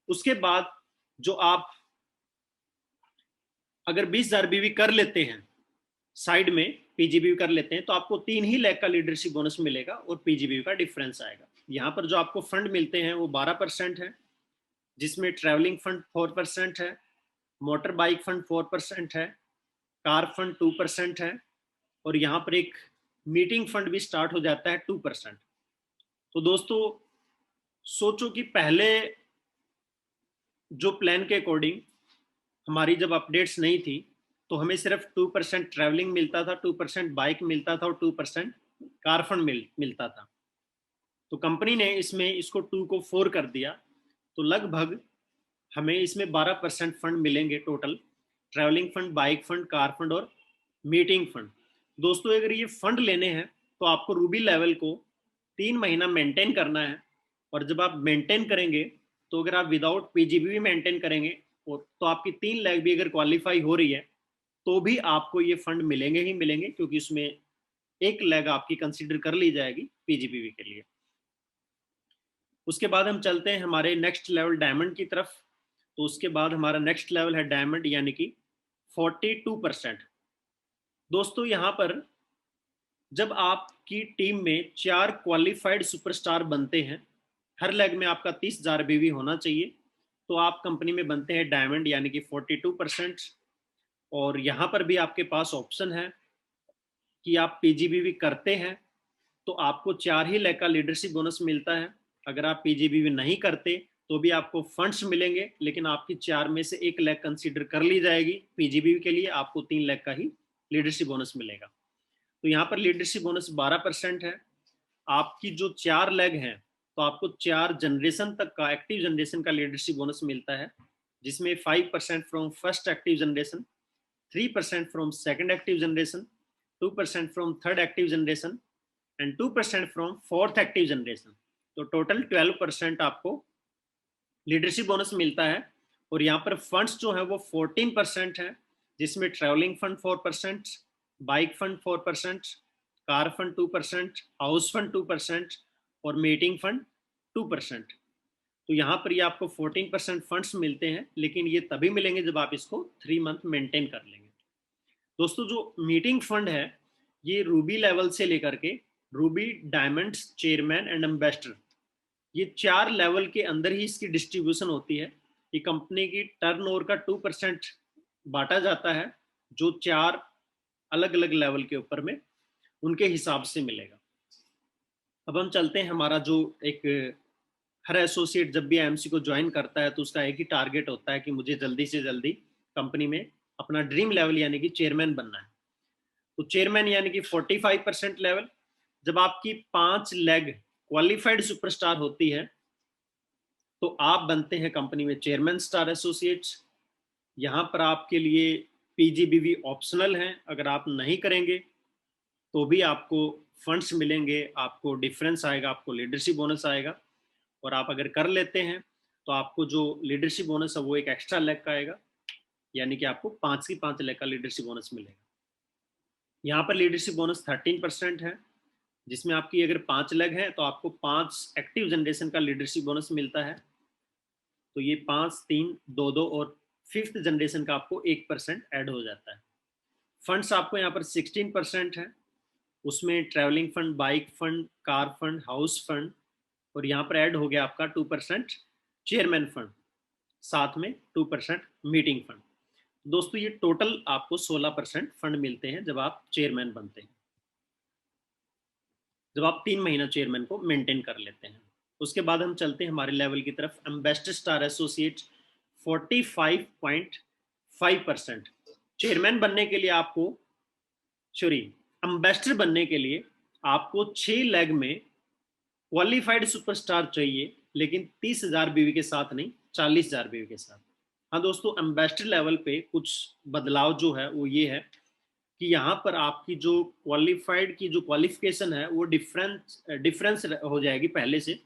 उसके बाद जो आप अगर 20,000 बीवी कर लेते हैं, साइड में पीजीबीवी कर लेते हैं, तो आपको 3 ही लेग का लीडरशिप बोनस मिलेगा और पीजीबीवी का डिफरेंस आएगा। यहाँ पर जो आपको फंड मिलते हैं वो 12% है, जिसमें ट्रैवलिंग फंड 4% है, मोटर बाइक फंड 4% है, कार फंड 2% है, और यहाँ पर एक मीटिंग फंड भी स्टार्ट हो जाता है 2%। तो दोस्तों सोचो कि पहले जो प्लान के अकॉर्डिंग हमारी जब अपडेट्स नहीं थी तो हमें सिर्फ 2% ट्रैवलिंग मिलता था, 2% बाइक मिलता था और 2% कार फंड मिलता था। तो कंपनी ने इसमें इसको 2 को 4 कर दिया, तो लगभग हमें इसमें 12% फंड मिलेंगे total, travelling fund, bike fund, car fund और मीटिंग फंड। दोस्तों अगर ये फंड लेने हैं तो आपको रूबी लेवल को 3 महीना मेंटेन करना है, और जब आप मेंटेन करेंगे तो अगर आप विदाउट पीजीबी मेंटेन करेंगे तो आपकी 3 लेग भी अगर क्वालिफाई हो रही है तो भी आपको ये फंड मिलेंगे ही मिलेंगे, क्योंकि उसमें एक लेग आपकी कंसीडर कर ली जाएगी पीजीबीवी के लिए। उसके बाद हम चलते हैं हमारे नेक्स्ट लेवल डायमंड की तरफ। तो उसके बाद हमारा नेक्स्ट लेवल है डायमंड, यानी कि 42%। दोस्तों यहाँ पर जब आपकी टीम में 4 क्वालिफाइड सुपरस्टार बनते हैं, हर लेग में आपका 30,000 बीवी होना चाहिए, तो आप कंपनी में बनते हैं डायमंड यानी कि 42%। और यहाँ पर भी आपके पास ऑप्शन है कि आप पीजीबीवी करते हैं तो आपको 4 ही लाख का लीडरशिप बोनस मिलता है। अगर आप पीजीबीवी नहीं करते तो भी आपको फंड्स मिलेंगे, लेकिन आपकी 4 में से 1 लाख कंसीडर कर ली जाएगी पीजीबीवी के लिए, आपको 3 लाख का ही लीडरशिप बोनस मिलेगा। तो यहाँ पर लीडरशिप बोनस 12% है। आपकी जो 4 लाख हैं तो आपको 4 जनरेशन तक का, एक्टिव जनरेशन का लीडरशिप बोनस मिलता है, जिसमें 5% from first active generation, 3% from second active generation, 2% from third active generation and 2% from fourth active generation. तो टोटल 12% आपको लीडरशिप बोनस मिलता है। और यहाँ पर फंड्स जो है वो 14% है, जिसमें travelling fund 4%, bike fund 4%, car fund 2%, house fund 2% और मीटिंग फंड 2%। तो यहाँ पर ये आपको 14% फंड्स मिलते हैं, लेकिन ये तभी मिलेंगे जब आप इसको 3 मंथ मेंटेन कर लेंगे। दोस्तों जो मीटिंग फंड है ये रूबी लेवल से लेकर के Ruby, diamonds, chairman and ambassador, ये 4 लेवल के अंदर ही इसकी डिस्ट्रीब्यूशन होती है। ये कंपनी की टर्नओवर का 2% बांटा जाता है, जो 4 अलग अलग लेवल के ऊपर में उनके हिसाब से मिलेगा। अब हम चलते हैं, हमारा जो एक हर एसोसिएट जब भी एमसी को ज्वाइन करता है तो उसका एक ही टारगेट होता है कि मुझे जल्दी से जल्दी कंपनी में अपना ड्रीम लेवल यानी कि चेयरमैन बनना है। तो चेयरमैन यानी कि 45% लेवल, जब आपकी 5 लेग क्वालिफाइड सुपरस्टार होती है तो आप बनते हैं कंपनी में चेयरमैन स्टार एसोसिएट्स। यहाँ पर आपके लिए पीजीबीवी ऑप्शनल है, अगर आप नहीं करेंगे तो भी आपको फंड्स मिलेंगे, आपको डिफरेंस आएगा, आपको लीडरशिप बोनस आएगा। और आप अगर कर लेते हैं तो आपको जो लीडरशिप बोनस है वो एक एक्स्ट्रा लेग का आएगा, यानी कि आपको 5 लेग का लीडरशिप बोनस मिलेगा। यहाँ पर लीडरशिप बोनस 13% है, जिसमें आपकी अगर 5 लेग है तो आपको 5 एक्टिव जनरेशन का लीडरशिप बोनस मिलता है। तो ये 5, 3, 2 और फिफ्थ जनरेशन का आपको 1% ऐड हो जाता है। फंड्स आपको यहाँ पर 16% है, उसमें travelling fund, bike fund, car fund, house fund और यहाँ पर ऐड हो गया आपका 2% चेयरमैन फंड, साथ में 2% मीटिंग फंड। दोस्तों ये टोटल आपको 16% फंड मिलते हैं जब आप चेयरमैन बनते हैं, जब आप 3 महीना चेयरमैन को मेंटेन कर लेते हैं। उसके बाद हम चलते हैं हमारे लेवल की तरफ, एम्बेसडर स्टार एसोसिएट 45.5%। चेयरमैन बनने के लिए आपको, सॉरी, एम्बेसडर बनने के लिए आपको 6 लेग में क्वालिफाइड सुपरस्टार चाहिए, लेकिन 30,000 बीवी के साथ नहीं, 40,000 बीवी के साथ। हाँ दोस्तों, एम्बेसडर लेवल पे कुछ बदलाव जो है वो ये है कि यहाँ पर आपकी जो क्वालिफाइड की जो क्वालिफिकेशन है वो डिफरेंस हो जाएगी पहले से।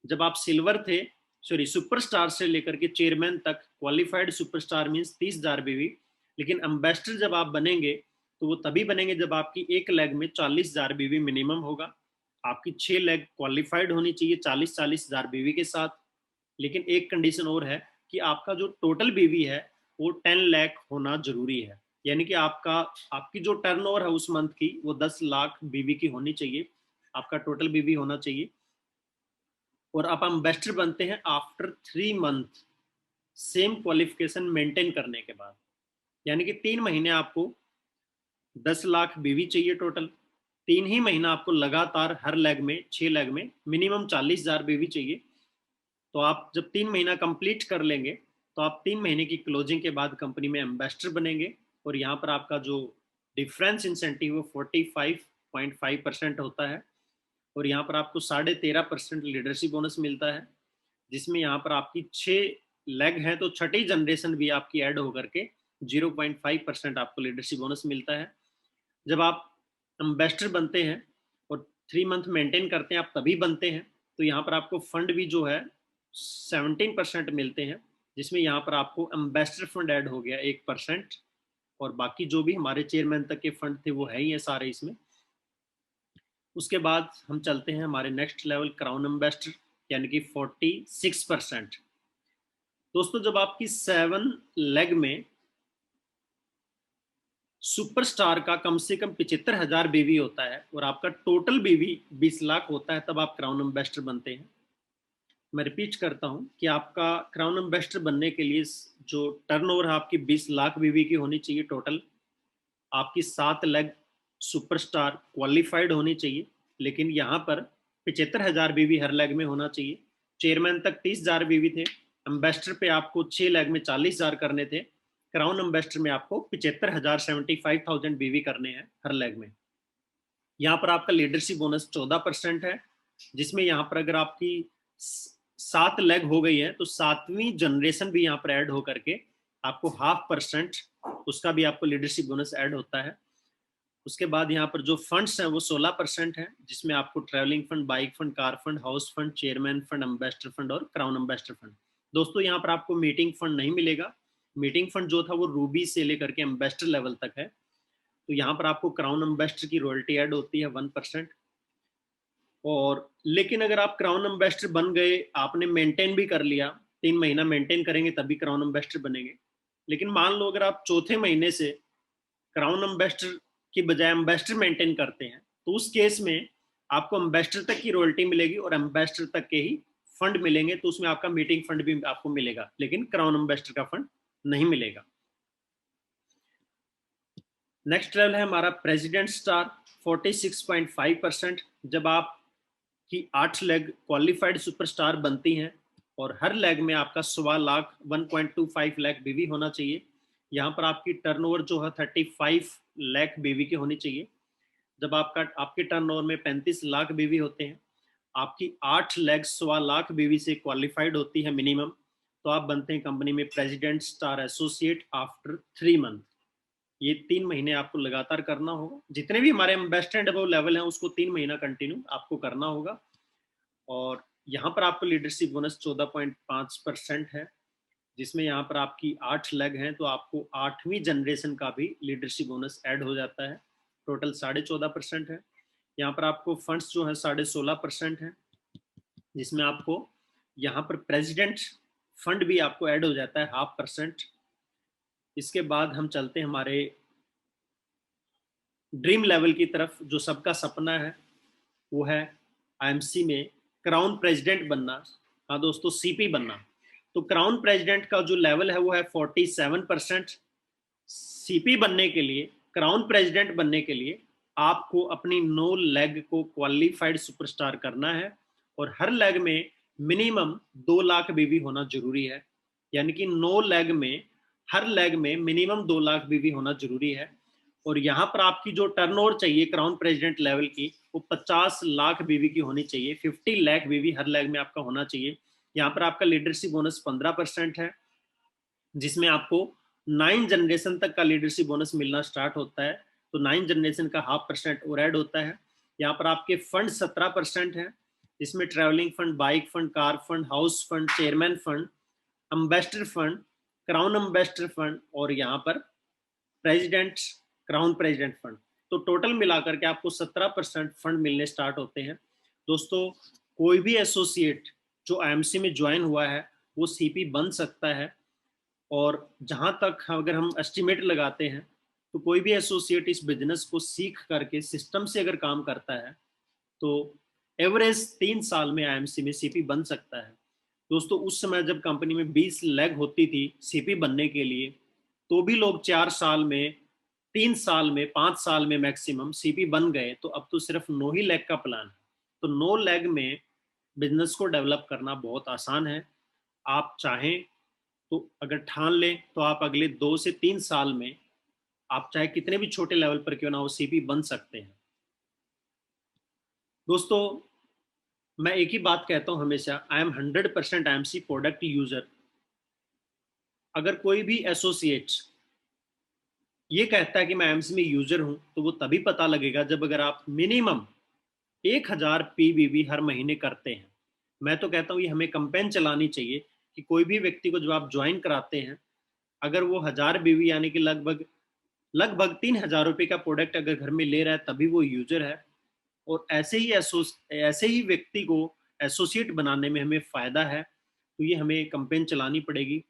जब आप सिल्वर थे, सॉरी सुपरस्टार से लेकर के चेयरमैन तक क्वालिफाइड सुपरस्टार मीन्स 30,000 बीवी, लेकिन एम्बेसडर जब आप बनेंगे तो वो तभी बनेंगे जब आपकी एक लेग में 40,000 बीवी मिनिमम होगा। आपकी 6 लेग क्वालिफाइड होनी चाहिए 40,000 बीवी के साथ। लेकिन एक कंडीशन और है कि आपका जो टोटल बीवी है वो 10 लाख होना जरूरी है, यानी कि आपकी जो टर्नओवर है उस मंथ की वो 10 लाख बीवी की होनी चाहिए, आपका टोटल बीवी होना चाहिए। और आप एम्बेसडर बनते हैं after 3 month same qualification maintain करने के बाद, यानी कि 3 महीने आपको 10 लाख बीवी चाहिए टोटल, 3 ही महीना आपको लगातार हर लेग में 6 लेग में मिनिमम 40,000 बीवी चाहिए। तो आप जब 3 महीना कंप्लीट कर लेंगे तो आप 3 महीने की क्लोजिंग के बाद कंपनी में एम्बेसडर बनेंगे। और यहाँ पर आपका जो डिफरेंस इंसेंटिव वो 45.5% होता है। और यहाँ पर आपको 13.5% लीडरशिप बोनस मिलता है, जिसमें यहाँ पर आपकी 6 लेग हैं तो छठी जनरेशन भी आपकी ऐड होकर के 0.5% आपको लीडरशिप बोनस मिलता है। जब आप एम्बेसडर बनते हैं और 3 मंथ मेंटेन करते हैं आप तभी बनते हैं, तो यहाँ पर आपको फंड भी जो है 17% मिलते हैं, जिसमें यहाँ पर आपको एम्बेसडर फंड ऐड हो गया 1%। और बाकी जो भी हमारे चेयरमैन तक के फंड थे वो है ही है सारे इसमें। उसके बाद हम चलते हैं हमारे नेक्स्ट लेवल क्राउन एम्बेसडर यानी कि 46%। दोस्तों जब आपकी 7 लेग में सुपरस्टार का कम से कम 75,000 बीवी होता है और आपका टोटल बीवी 20 लाख होता है, तब आप क्राउन एम्बेसडर बनते हैं। मैं रिपीट करता हूं कि आपका क्राउन एम्बेसडर बनने के लिए जो टर्नओवर है आपकी 20 लाख बीवी की होनी चाहिए टोटल। आपकी 7 लेग सुपरस्टार क्वालिफाइड होनी चाहिए, लेकिन यहाँ पर 75,000 बीवी हर लेग में होना चाहिए। चेयरमैन तक 30,000 बीवी थे। एम्बेसडर पे आपको 6 लेग में 40,000 करने थे। क्राउन एम्बेसडर में आपको 75,000 75,000 बीवी करने हैं हर लेग में। यहाँ पर आपका लीडरशिप बोनस 14% है, जिसमें यहाँ पर अगर आपकी 7 लेग हो गई है तो 7वीं जनरेशन भी यहाँ पर ऐड हो करके आपको 0.5% उसका भी आपको लीडरशिप बोनस ऐड होता है। उसके बाद यहाँ पर जो फंड्स हैं वो 16% है, जिसमें आपको travelling fund, bike fund, car fund, house fund, chairman fund, ambassador fund और क्राउन एम्बेसडर फंड। दोस्तों यहाँ पर आपको मीटिंग फंड नहीं मिलेगा। मीटिंग फंड जो था वो रूबी से लेकर के एम्बेसडर लेवल तक है। तो यहाँ पर आपको क्राउन एम्बेसडर की रॉयल्टी ऐड होती है 1%। और लेकिन अगर आप क्राउन एम्बेसडर बन गए, आपने मेंटेन भी कर लिया, 3 महीना मेंटेन करेंगे तभी क्राउन एम्बेसडर बनेंगे। लेकिन मान लो अगर आप चौथे महीने से क्राउन एम्बेसडर की बजाय एम्बेसडर मेंटेन करते हैं, तो उस केस में आपको एम्बेसडर तक की रॉयल्टी मिलेगी और एम्बेसडर तक के ही फंड मिलेंगे। तो उसमें आपका मीटिंग फंड भी आपको मिलेगा, लेकिन क्राउन एम्बेसडर का फंड नहीं मिलेगा। नेक्स्ट लेवल है हमारा प्रेसिडेंट स्टार, 46.5%। जब आप की 8 लेग क्वालिफाइड सुपरस्टार बनती हैं और हर लेग में आपका 1.25 लाख 1.25 लाख बीवी होना चाहिए। यहाँ पर आपकी टर्नओवर जो है 35 लाख बीवी की होनी चाहिए। जब आपके टर्नओवर में 35 लाख बीवी होते हैं, आपकी 8 लेग 1.25 लाख बीवी से क्वालिफाइड होती है मिनिमम, तो आप बनते हैं कंपनी में president star associate after 3 month. ये 3 महीने आपको लगातार करना होगा। जितने भी हमारे बेस्ट एंड अबव लेवल हैं उसको 3 महीना कंटिन्यू आपको करना होगा। और यहाँ पर आपको लीडरशिप बोनस 14.5% है, जिसमें यहाँ पर आपकी 8 लेग हैं तो आपको 8वीं जनरेशन का भी लीडरशिप बोनस ऐड हो जाता है। टोटल 14.5% है। यहाँ पर आपको फंड्स जो है 16.5% है, जिसमें आपको यहाँ पर प्रेसिडेंट फंड भी आपको ऐड हो जाता है 0.5%। इसके बाद हम चलते हैं हमारे ड्रीम लेवल की तरफ, जो सबका सपना है, वो है आईएमसी में क्राउन प्रेसिडेंट बनना। हाँ दोस्तों, सीपी बनना। तो क्राउन प्रेसिडेंट का जो लेवल है वो है 47%। सीपी बनने के लिए, क्राउन प्रेसिडेंट बनने के लिए आपको अपनी 9 लेग को क्वालिफाइड सुपरस्टार करना है और हर लेग में मिनिमम 2 लाख बीवी होना जरूरी है। यानी कि 9 लेग में, हर लेग में मिनिमम 2 लाख बीवी होना जरूरी है। और यहाँ पर आपकी जो टर्नओवर चाहिए क्राउन प्रेसिडेंट लेवल की, वो 50 लाख बीवी की होनी चाहिए। 50 लाख बीवी हर लेग में आपका होना चाहिए। यहाँ पर आपका लीडरशिप बोनस 15% है, जिसमें आपको 9 जनरेशन तक का लीडरशिप बोनस मिलना स्टार्ट होता है। तो 9 जनरेशन का 0.5% और ऐड होता है। यहाँ पर आपके फंड 17% है, जिसमें travelling fund, bike fund, car fund, house fund, chairman fund, ambassador fund, crown ambassador fund और यहाँ पर प्रेसिडेंट, क्राउन प्रेसिडेंट फंड। तो टोटल मिलाकर के आपको 17% फंड मिलने स्टार्ट होते हैं। दोस्तों, कोई भी एसोसिएट जो आईएमसी में ज्वाइन हुआ है वो सीपी बन सकता है। और जहां तक अगर हम एस्टिमेट लगाते हैं तो कोई भी एसोसिएट इस बिजनेस को सीख करके सिस्टम से अगर काम करता है तो एवरेज 3 साल में आईएमसी में सीपी बन सकता है। दोस्तों, उस समय जब कंपनी में 20 लेग होती थी सीपी बनने के लिए, तो भी लोग 4 साल में, 3 साल में, 5 साल में मैक्सिमम सीपी बन गए। तो अब तो सिर्फ 9 ही लेग का प्लान है। तो 9 लेग में बिजनेस को डेवलप करना बहुत आसान है। आप चाहें तो अगर ठान लें तो आप अगले 2 से 3 साल में, आप चाहे कितने भी छोटे लेवल पर क्यों ना हो, सीपी बन सकते हैं। दोस्तों, मैं एक ही बात कहता हूं हमेशा, I am 100% IMC product user. अगर कोई भी एसोसिएट ये कहता है कि मैं आईएमसी में यूजर हूं, तो वो तभी पता लगेगा जब अगर आप मिनिमम 1000 पीवीवी हर महीने करते हैं। मैं तो कहता हूं ये हमें कंपेन चलानी चाहिए कि कोई भी व्यक्ति को जब आप ज्वाइन कराते हैं, अगर वो 1000 बीवी यानी कि लगभग लगभग 3,000 रुपये का प्रोडक्ट अगर घर में ले रहा है तभी वो यूजर है। और ऐसे ही व्यक्ति को एसोसिएट बनाने में हमें फायदा है। तो ये हमें कंपेन चलानी पड़ेगी।